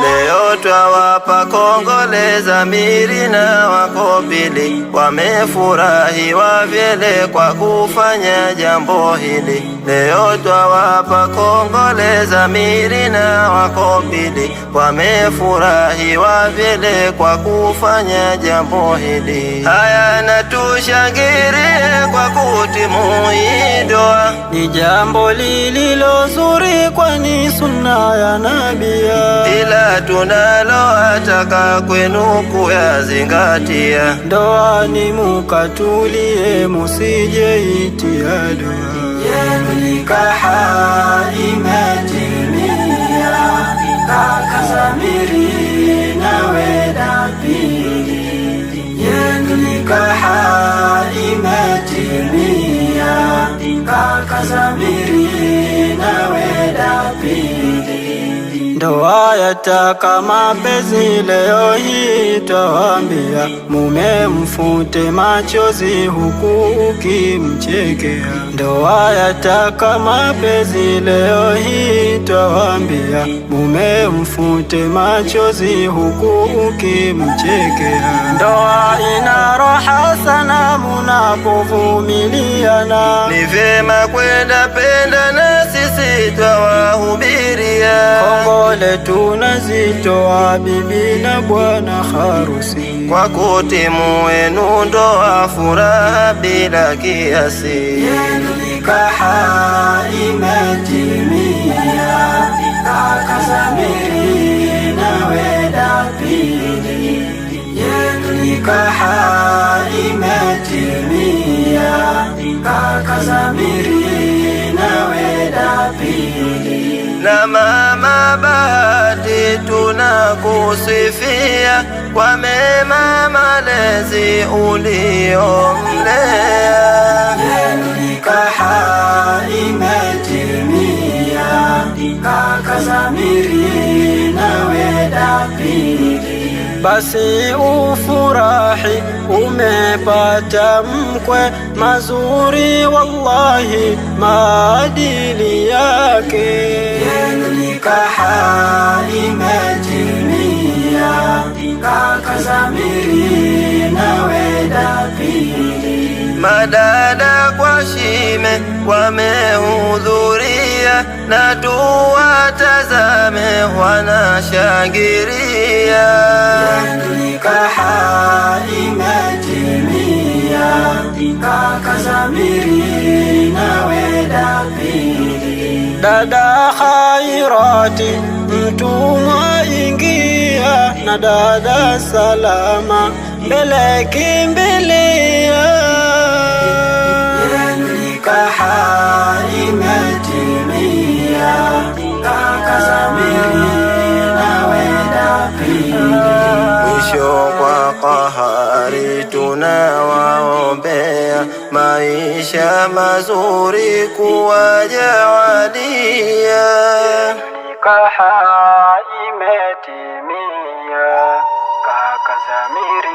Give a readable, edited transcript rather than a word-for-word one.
Leo twawapa kongole Zamiri na Wakopili, wamefurahi wavyele kwa kufanya jambo hili. Leo twawapa kongole Zamiri na Wakopili, wamefurahi wavyele kwa kufanya jambo hili. Haya na tushangirie kwa kutimu hii ndoa, ni jambo lililo zuri kwani sunna ya nabia, ila tunalo ataka kwenu kuyazingatia. Ndoa ni mukatulie, musije itia doa. Yenu nikaha imetimia, kaka Zamiri nawe Dapili. Yenu nikaha imetimia, kaka Zamiri nawe Dapili. Ndoa yataka mapenzi, leo hii twaambia, mume mfute machozi huku ukimchekea. Ndoa yataka mapenzi, leo hii twaambia, mume mfute machozi huku ukimchekea. Ndoa ina raha sana munapovumiliana, ni vyema kwenda penda na sisi twawahubiria. Kongole tunazitoa bibi na bwana harusi, kwa kutimu wenu ndoa furaha bila kiasi. Yenu nikaha imetimia, kaka Zamiri nawe Dapili. Yenu nikaha imetimia, kaka Zamiri nawe Dapili. Na mama Bahati tunakusifia kwa mema malezi uliomlea. Yenu nikaha imetimia, kaka Zamiri nawe Dapili. Basi ufurahi, umepata mkwe mazuri, wallahi maadili yake. Yenu nikaha imetimia, kaka Zamiri nawe Dapili. Madada kwa shime wamehudhuria, na tuwatazame wanashangiria. Yenu nikaha imetimia, kaka Zamiri nawe Dapili. Dada Khairati mtumwa ingia, na dada Salama mbele kimbilia. Yenu nikaha imetimia, kaka Zamiri nawe Dapili. Mwisho kwa Qahari tunawaombea maisha mazuri kuwajawalia. Nikaha imetimia, kaka Zamiri